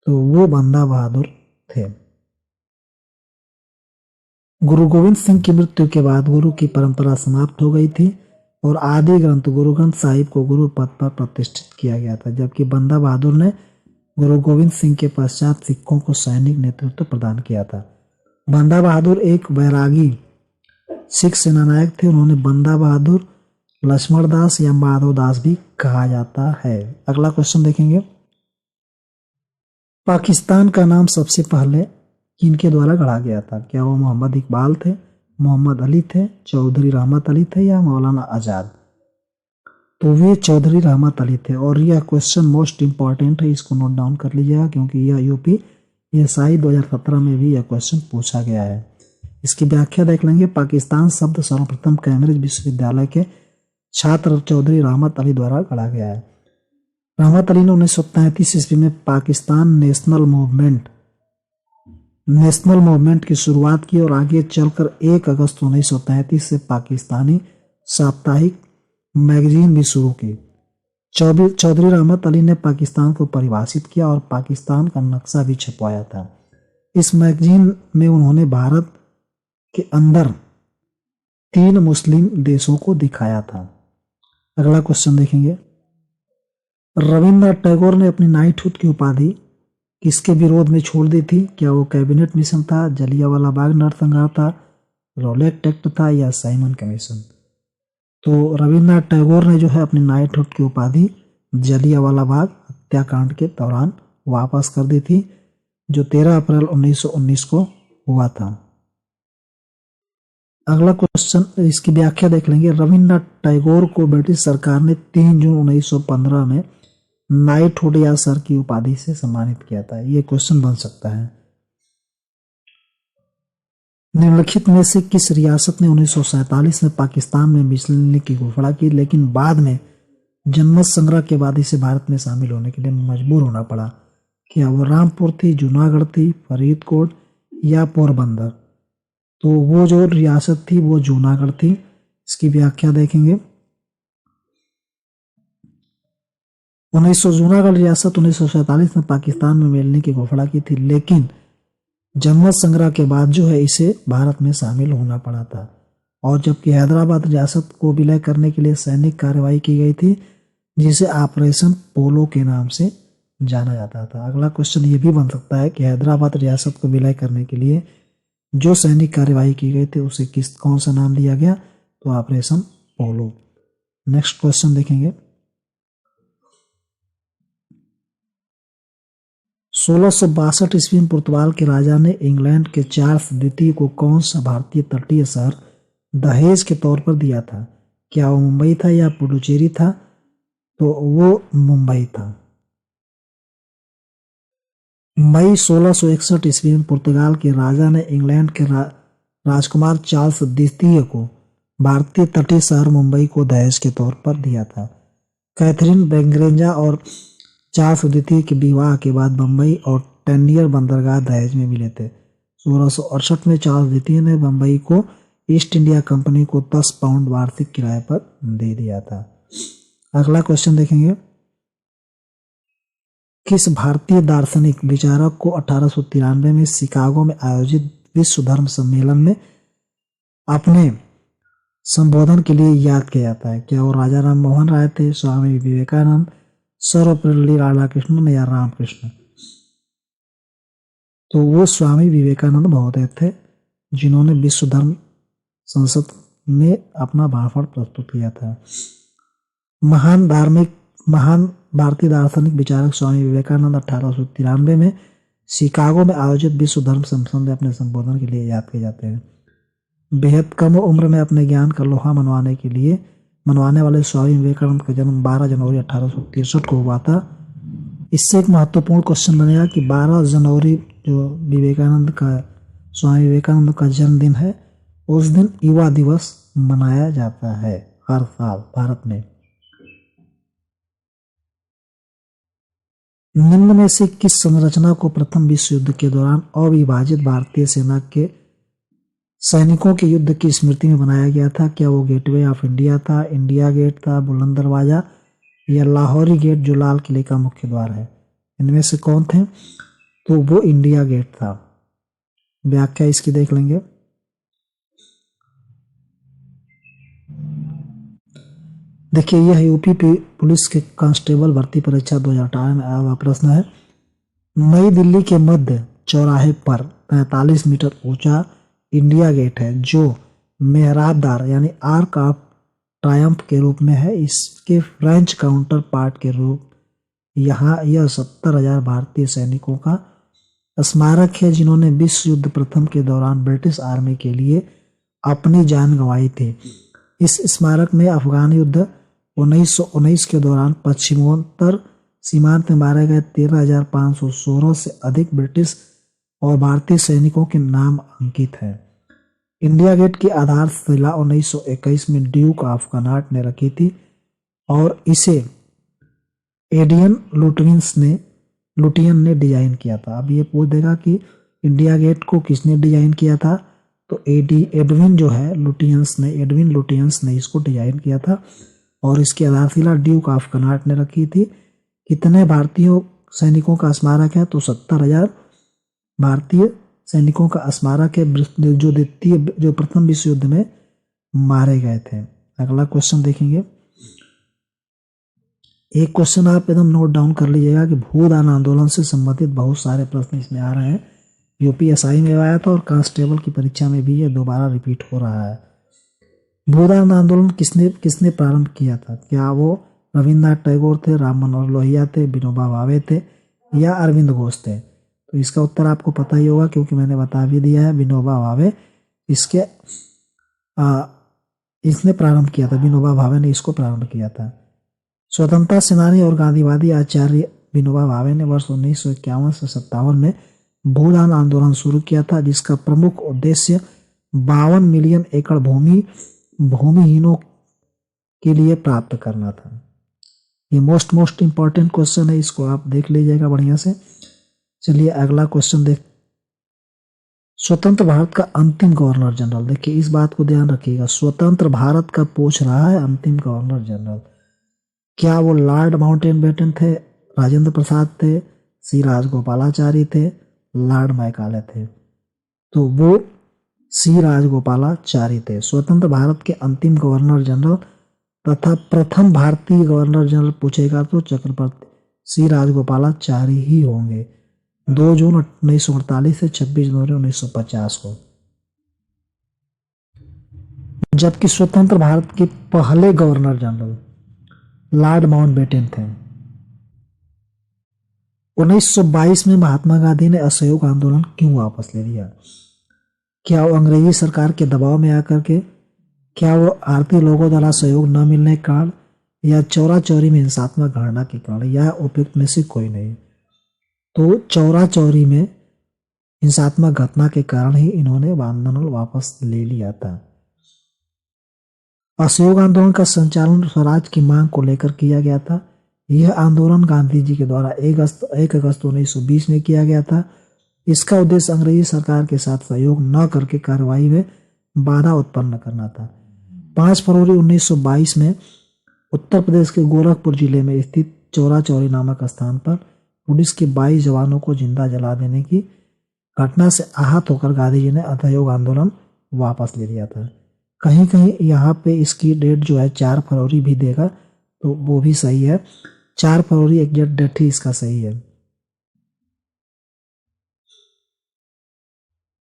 तो वो बंदा बहादुर थे। गुरु गोविंद सिंह की मृत्यु के बाद गुरु की परंपरा समाप्त हो गई थी और आदि ग्रंथ गुरु ग्रंथ साहिब को गुरु पद पर प्रतिष्ठित किया गया था, जबकि बंदा बहादुर ने गुरु गोविंद सिंह के पश्चात सिखों को सैनिक नेतृत्व प्रदान किया था। बंदा बहादुर एक वैरागी सिख सेनानायक थे। उन्होंने बंदा बहादुर, लक्ष्मण दास या माधव दास भी कहा जाता है। अगला क्वेश्चन देखेंगे, पाकिस्तान का नाम सबसे पहले किनके द्वारा गढ़ा गया था? क्या वो मोहम्मद इकबाल थे, मोहम्मद अली थे, चौधरी रहमत अली थे या मौलाना आजाद? तो वे चौधरी रहमत अली थे। और यह क्वेश्चन मोस्ट इंपॉर्टेंट है, इसको नोट डाउन कर लीजिएगा क्योंकि यह यूपीएसआई 2017 में भी यह क्वेश्चन पूछा गया है। इसकी व्याख्या देख लेंगे। पाकिस्तान शब्द सर्वप्रथम कैम्ब्रिज विश्वविद्यालय के छात्र चौधरी रहमत अली द्वारा गढ़ा गया है। रहमत अली ने 1933 ईस्वी में पाकिस्तान नेशनल मूवमेंट की शुरुआत की और आगे चलकर 1 अगस्त 1933 से पाकिस्तानी साप्ताहिक मैगजीन भी शुरू की। चौधरी रहमत अली ने पाकिस्तान को परिभाषित किया और पाकिस्तान का नक्शा भी छपवाया था। इस मैगजीन में उन्होंने भारत के अंदर 3 मुस्लिम देशों को दिखाया था। अगला क्वेश्चन देखेंगे, रविन्द्रनाथ टैगोर ने अपनी नाइटहुड की उपाधि किसके विरोध में छोड़ दी थी? क्या वो कैबिनेट मिशन था, जलियांवाला बाग नरसंहार था, रॉलेट एक्ट था या साइमन कमीशन? तो रविन्द्रनाथ टैगोर ने जो है अपनी नाइटहुड की उपाधि जलियांवाला बाग हत्याकांड के दौरान वापस कर दी थी, जो 13 अप्रैल 1919 को हुआ था। अगला क्वेश्चन, इसकी व्याख्या देख लेंगे। रविन्द्रनाथ टैगोर को ब्रिटिश सरकार ने 3 जून 1915 में नाइटहुड या सर की उपाधि से सम्मानित किया था। यह क्वेश्चन बन सकता है। निम्नलिखित में से किस रियासत ने 1947 में पाकिस्तान में मिलने की घोषणा की, लेकिन बाद में जनमत संग्रह के बाद इसे भारत में शामिल होने के लिए मजबूर होना पड़ा? क्या वो रामपुर थी, जूनागढ़ थी, फरीदकोट या पोरबंदर? तो वो जो रियासत थी वो जूनागढ़ थी। इसकी व्याख्या देखेंगे। जूनागढ़ रियासत 1947 में पाकिस्तान में मिलने की घोषणा की थी, लेकिन जनमत संग्रह के बाद जो है इसे भारत में शामिल होना पड़ा था। और जबकि हैदराबाद रियासत को विलय करने के लिए सैनिक कार्रवाई की गई थी, जिसे ऑपरेशन पोलो के नाम से जाना जाता था। अगला क्वेश्चन ये भी बन सकता है कि हैदराबाद रियासत को विलय करने के लिए जो सैनिक कार्यवाही की गई थी उसे कौन सा नाम दिया गया? तो ऑपरेशन पोलो। नेक्स्ट क्वेश्चन देखेंगे, 1662 ईस्वी में पुर्तगाल के राजा ने इंग्लैंड के चार्ल्स द्वितीय को कौन सा भारतीय तटीय शहर दहेज के तौर पर दिया था? क्या वो मुंबई था या पुडुचेरी था? तो वो मुंबई था। मई 1661 ईस्वी में पुर्तगाल के राजा ने इंग्लैंड के राजकुमार चार्ल्स द्वितीय को भारतीय तटीय शहर मुंबई को दहेज के तौर पर दिया था। कैथरीन बेंगरेंजा और चार्ल्स द्वितीय के विवाह के बाद बम्बई और टेनियर बंदरगाह दहेज में मिले थे। 1668 में चार्ल्स द्वितीय ने बम्बई को ईस्ट इंडिया कंपनी को 10 पाउंड वार्षिक किराए पर दे दिया था। अगला क्वेश्चन देखेंगे, किस भारतीय दार्शनिक विचारक को 1893 में शिकागो में आयोजित विश्व धर्म सम्मेलन में अपने संबोधन के लिए याद किया जाता है? क्या वो राजा राम मोहन राय थे, स्वामी विवेकानंद, सर्वपल्ली राधाकृष्णन या रामकृष्ण? तो वो स्वामी विवेकानंद महोदय थे, जिन्होंने विश्व धर्म संसद में अपना भाषण प्रस्तुत किया था। महान भारतीय दार्शनिक विचारक स्वामी विवेकानंद 1893 में शिकागो में आयोजित विश्व धर्म सम्मेलन में अपने संबोधन के लिए याद किए जाते हैं। बेहद कम उम्र में अपने ज्ञान का लोहा मनवाने वाले स्वामी विवेकानंद का जन्म 12 जनवरी 1863 को हुआ था। इससे एक महत्वपूर्ण क्वेश्चन बनेगा कि 12 जनवरी जो स्वामी विवेकानंद का जन्मदिन है, उस दिन युवा दिवस मनाया जाता है हर साल भारत में। निम्न में से किस संरचना को प्रथम विश्व युद्ध के दौरान अविभाजित भारतीय सेना के सैनिकों के युद्ध की स्मृति में बनाया गया था? क्या वो गेटवे ऑफ इंडिया था, इंडिया गेट था, बुलंद दरवाजा या लाहौरी गेट जो लाल किले का मुख्य द्वार है? इनमें से कौन थे? तो वो इंडिया गेट था। व्याख्या इसकी देख लेंगे। देखिए, यह यूपी पुलिस के कांस्टेबल भर्ती परीक्षा 2018 में आया हुआ प्रश्न है। नई दिल्ली के मध्य चौराहे पर 45 मीटर ऊंचा इंडिया गेट है जो मेहराबदार यानी आर्क ऑफ ट्रायम्फ के रूप में है। इसके फ्रेंच काउंटर पार्ट के रूप यहाँ यह 70,000 भारतीय सैनिकों का स्मारक है जिन्होंने विश्व युद्ध प्रथम के दौरान ब्रिटिश आर्मी के लिए अपनी जान गंवाई थी। इस स्मारक में अफगान युद्ध 1919 के दौरान पश्चिमोत्तर सीमांत में मारे गए 13,516 से अधिक ब्रिटिश और भारतीय सैनिकों के नाम अंकित है। इंडिया गेट की आधारशिला 1921 में ड्यूक ऑफ कनॉट ने रखी थी और इसे एडियन लुटियन ने डिजाइन किया था। अब ये पूछ देगा कि इंडिया गेट को किसने डिजाइन किया था, तो एडविन लुटियंस ने इसको डिजाइन किया था और इसकी आधारशिला ड्यूक ऑफ कनॉट ने रखी थी। कितने भारतीय सैनिकों का स्मारक है, तो 70,000 भारतीय सैनिकों का स्मारक है जो प्रथम विश्व युद्ध में मारे गए थे। अगला क्वेश्चन देखेंगे। एक क्वेश्चन आप एकदम नोट डाउन कर लीजिएगा कि भूदान आंदोलन से संबंधित बहुत सारे प्रश्न इसमें आ रहे हैं। यूपीएसआई में आया था और कांस्टेबल की परीक्षा में भी ये दोबारा रिपीट हो रहा है। भूदान आंदोलन किसने प्रारंभ किया था? क्या वो रविन्द्रनाथ टैगोर थे, राम मनोहर लोहिया थे, विनोबा भावे थे या अरविंद घोष थे? तो इसका उत्तर आपको पता ही होगा क्योंकि मैंने बता भी दिया है, विनोबा भावे इसने प्रारंभ किया था। विनोबा भावे ने इसको प्रारंभ किया था। स्वतंत्रता सेनानी और गांधीवादी आचार्य विनोबा भावे ने वर्ष 1951 से 57 में भूदान आंदोलन शुरू किया था जिसका प्रमुख उद्देश्य 52 मिलियन एकड़ भूमि भूमिहीनों के लिए प्राप्त करना था। ये मोस्ट इंपॉर्टेंट क्वेश्चन है, इसको आप देख लीजिएगा बढ़िया से। चलिए अगला क्वेश्चन देख। स्वतंत्र भारत का अंतिम गवर्नर जनरल, देखिए इस बात को ध्यान रखिएगा, स्वतंत्र भारत का पूछ रहा है अंतिम गवर्नर जनरल। क्या वो लॉर्ड माउंटबेटन थे, राजेंद्र प्रसाद थे, सी राजगोपालाचारी थे, लॉर्ड मैकाले थे? तो वो सी राजगोपालाचारी थे। स्वतंत्र भारत के अंतिम गवर्नर जनरल तथा प्रथम भारतीय गवर्नर जनरल पूछेगा तो चक्रवर्ती सी राजगोपालाचारी ही होंगे। 2 जून 1948 से 26 जनवरी 1950 को। जबकि स्वतंत्र भारत के पहले गवर्नर जनरल लॉर्ड माउंटबेटन थे। 1922 में महात्मा गांधी ने असहयोग आंदोलन क्यों वापस ले लिया? क्या वो अंग्रेजी सरकार के दबाव में आकर के, क्या वो आरती लोगों द्वारा सहयोग न मिलने के कारण, या चौरा चौरी में हिंसात्मक घटना के कारण, या उपयुक्त में से कोई नहीं? तो चौरा चौरी में हिंसात्मक घटना के कारण ही इन्होंने आंदोलन वापस ले लिया था। असहयोग आंदोलन का संचालन स्वराज की मांग को लेकर किया गया था। यह आंदोलन गांधी जी के द्वारा 1 अगस्त 1920 में किया गया था। इसका उद्देश्य अंग्रेजी सरकार के साथ सहयोग न करके कार्रवाई में बाधा उत्पन्न करना था। 5 फरवरी 1922 में उत्तर प्रदेश के गोरखपुर जिले में स्थित चौरा चौरी नामक स्थान पर पुलिस के 22 जवानों को जिंदा जला देने की घटना से आहत होकर गांधी जी ने असहयोग आंदोलन वापस ले लिया था। कहीं कहीं यहाँ पे इसकी डेट जो है 4 फरवरी भी देगा तो वो भी सही है। 4 फरवरी एग्जैक्ट डेट ही इसका सही है।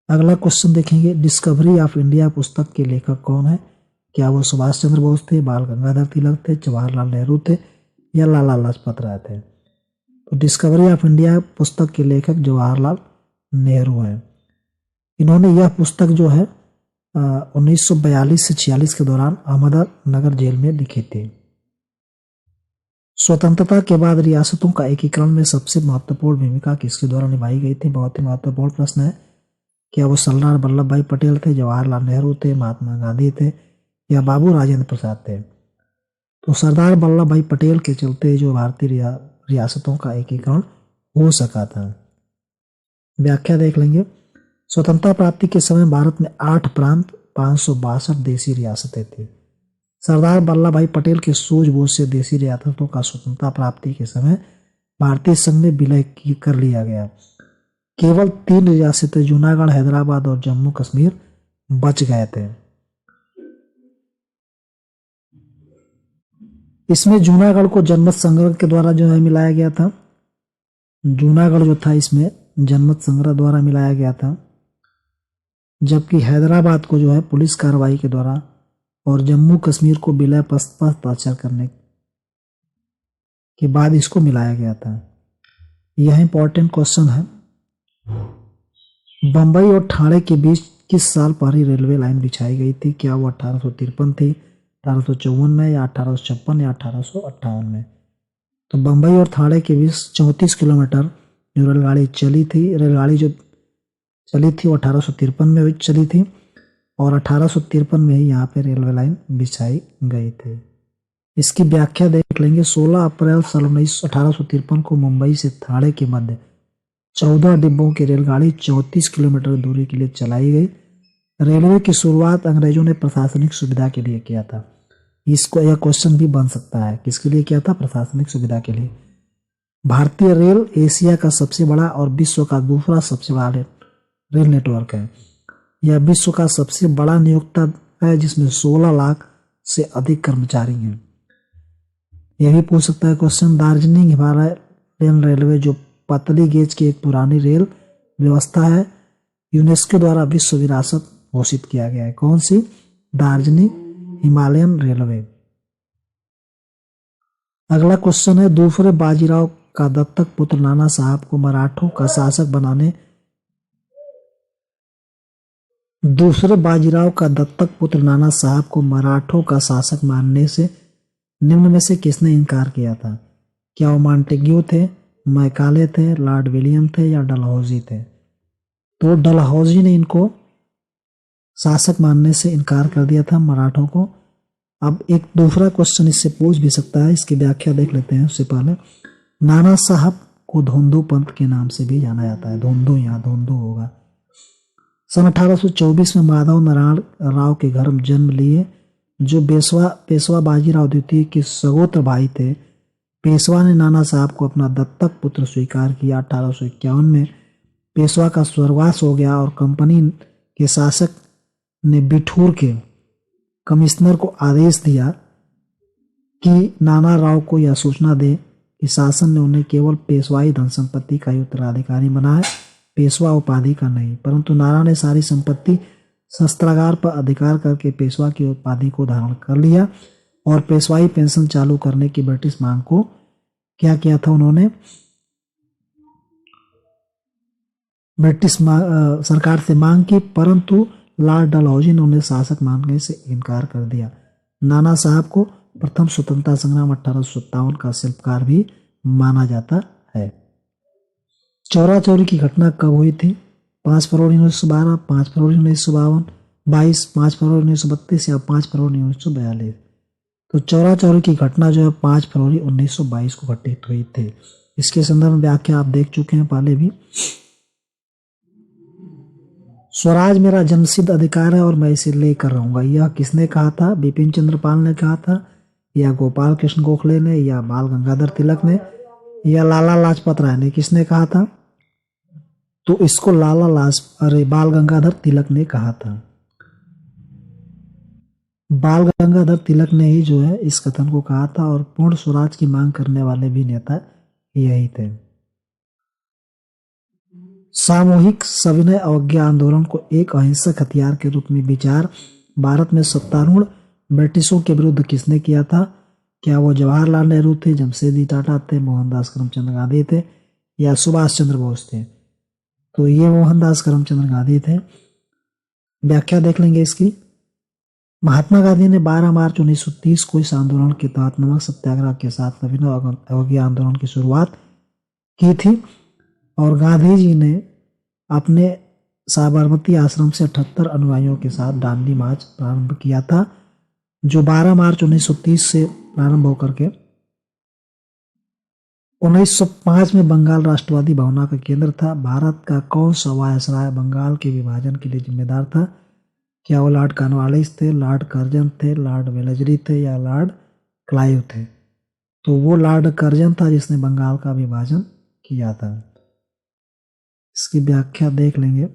अगला क्वेश्चन देखेंगे। डिस्कवरी ऑफ इंडिया पुस्तक के लेखक कौन है? क्या वो सुभाष चंद्र बोस थे, बाल गंगाधर तिलक थे, जवाहरलाल नेहरू थे या लाला लाजपत राय थे? तो डिस्कवरी ऑफ इंडिया पुस्तक के लेखक जवाहरलाल नेहरू हैं। इन्होंने यह पुस्तक जो है 1942 से 46 के दौरान अहमदनगर जेल में लिखी थी। स्वतंत्रता के बाद रियासतों का एकीकरण में सबसे महत्वपूर्ण भूमिका किसके द्वारा निभाई गई थी? बहुत ही महत्वपूर्ण प्रश्न है। क्या वो सरदार वल्लभ भाई पटेल थे, जवाहरलाल नेहरू थे, महात्मा गांधी थे या बाबू राजेंद्र प्रसाद थे? तो सरदार वल्लभ भाई पटेल के चलते जो भारतीय रियासतों का एकीकरण हो सका था। व्याख्या देख लेंगे। स्वतंत्रता प्राप्ति के समय भारत में 8 प्रांत 562 देसी रियासतें थी। सरदार वल्लभ भाई पटेल के सूझबूझ से देसी रियासतों का स्वतंत्रता प्राप्ति के समय भारतीय संघ में विलय कर लिया गया। केवल 3 रियासतें जूनागढ़, हैदराबाद और जम्मू कश्मीर बच गए थे। इसमें जूनागढ़ को जनमत संग्रह के द्वारा जो है मिलाया गया था। जूनागढ़ जो था इसमें जनमत संग्रह द्वारा मिलाया गया था, जबकि हैदराबाद को जो है पुलिस कार्रवाई के द्वारा और जम्मू कश्मीर को विलय पर हस्ताक्षर करने के बाद इसको मिलाया गया था। यह इंपॉर्टेंट क्वेश्चन है। बंबई और ठाणे के बीच किस साल पहली रेलवे लाइन बिछाई गई थी? क्या वो 1853 थी, 1854 में, या 1856 या 1858 में? तो बंबई और ठाणे के बीच 34 किलोमीटर जो रेलगाड़ी चली थी वो 1853 में चली थी और 1853 में ही यहाँ पे रेलवे लाइन बिछाई गई थी। इसकी व्याख्या देख लेंगे। 16 अप्रैल साल 1853 को मुंबई से ठाणे के मध्य 14 डिब्बों की रेलगाड़ी 34 किलोमीटर दूरी के लिए चलाई गई। रेलवे की शुरुआत अंग्रेजों ने प्रशासनिक सुविधा के लिए किया था। इसको यह क्वेश्चन भी बन सकता है, किसके लिए किया था? प्रशासनिक सुविधा के लिए। भारतीय रेल एशिया का सबसे बड़ा और विश्व का दूसरा सबसे बड़ा रेल नेटवर्क है। यह विश्व का सबसे बड़ा नियोक्ता है, जिसमें 16 लाख से अधिक कर्मचारी हैं। यह भी पूछ सकता है क्वेश्चन, दार्जिलिंग हिमालयन रेलवे जो पतली गेज की एक पुरानी रेल व्यवस्था है, यूनेस्को द्वारा विश्व विरासत घोषित किया गया है। कौन सी? दार्जिलिंग हिमालयन रेलवे। अगला क्वेश्चन है, दूसरे बाजीराव का दत्तक पुत्र नाना साहब को मराठों का शासक बनाने दूसरे बाजीराव का दत्तक पुत्र नाना साहब को मराठों का शासक मानने से निम्न में से किसने इनकार किया था? क्या वो मॉन्टेग्यू थे, मैकाले थे, लॉर्ड विलियम थे या डलहौजी थे? तो डलहौजी ने इनको शासक मानने से इनकार कर दिया था मराठों को। अब एक दूसरा क्वेश्चन इससे पूछ भी सकता है, इसकी व्याख्या देख लेते हैं। उससे पहले नाना साहब को धोंदू पंथ के नाम से भी जाना जाता है। धोंदू, यहाँ धोंदू होगा। सन 1824 में माधव नारायण राव के घर जन्म लिए, जो पेशवा बाजीराव द्वितीय के सगोत्र भाई थे। पेशवा ने नाना साहब को अपना दत्तक पुत्र स्वीकार किया। 1851 में पेशवा का स्वर्गवास हो गया और कंपनी के शासक ने बिठूर के कमिश्नर को आदेश दिया कि नाना राव को यह सूचना दे कि शासन ने उन्हें केवल पेशवाई धन संपत्ति का ही उत्तराधिकारी बनाया, पेशवा उपाधि का नहीं। परंतु नाना ने सारी संपत्ति शस्त्रागार पर अधिकार करके पेशवा की उपाधि को धारण कर लिया और पेशवाई पेंशन चालू करने की ब्रिटिश मांग को क्या किया था? उन्होंने ब्रिटिश सरकार से मांग की, परंतु लॉर्ड डलहौजी ने उन्हें शासक मानने से इनकार कर दिया। नाना साहब को प्रथम स्वतंत्रता संग्राम 1857 का शिल्पकार भी माना जाता है। चौरा चौरी की घटना कब हुई थी? 5 फरवरी 1912, 5 फरवरी 1952, 22, 5 फरवरी 1932 या 5 फरवरी 1942? तो चौरा चौरी की घटना जो है 5 फरवरी 1922 को घटित हुई थी। इसके संदर्भ में व्याख्या आप देख चुके हैं पहले भी। स्वराज मेरा जन्मसिद्ध अधिकार है और मैं इसे लेकर रहूंगा, यह किसने कहा था? बिपिन चंद्र पाल ने कहा था, या गोपाल कृष्ण गोखले ने, या बाल गंगाधर तिलक ने, या लाला लाजपत राय ने? किसने कहा था? तो इसको बाल गंगाधर तिलक ने कहा था। बाल गंगाधर तिलक ने ही जो है इस कथन को कहा था और पूर्ण स्वराज की मांग करने वाले भी नेता यही थे। सामूहिक सविनय अवज्ञा आंदोलन को एक अहिंसक हथियार के रूप में विचार भारत में सत्तारूढ़ ब्रिटिशों के विरुद्ध किसने किया था? क्या वो जवाहरलाल नेहरू थे, जमशेदजी टाटा थे, मोहनदास करमचंद गांधी थे या सुभाष चंद्र बोस थे? तो ये मोहनदास करमचंद गांधी थे। व्याख्या देख लेंगे इसकी। महात्मा गांधी ने 12 मार्च 1930 को इस आंदोलन के तहत नमक सत्याग्रह के साथ सविनय अवज्ञा आंदोलन की शुरुआत की थी और गांधी जी ने अपने साबरमती आश्रम से 78 अनुयायियों के साथ दांडी मार्च प्रारंभ किया था, जो 12 मार्च 1930 से प्रारंभ होकर के 1905 में बंगाल राष्ट्रवादी भावना का केंद्र था। भारत का कौन सा वायसराय बंगाल के विभाजन के लिए जिम्मेदार था? क्या वो लॉर्ड कॉर्नवालिस थे, लॉर्ड कर्जन थे, लॉर्ड वेलेस्ली थे या लॉर्ड क्लाइव थे? तो वो लॉर्ड कर्जन था जिसने बंगाल का विभाजन किया था। इसकी व्याख्या देख लेंगे।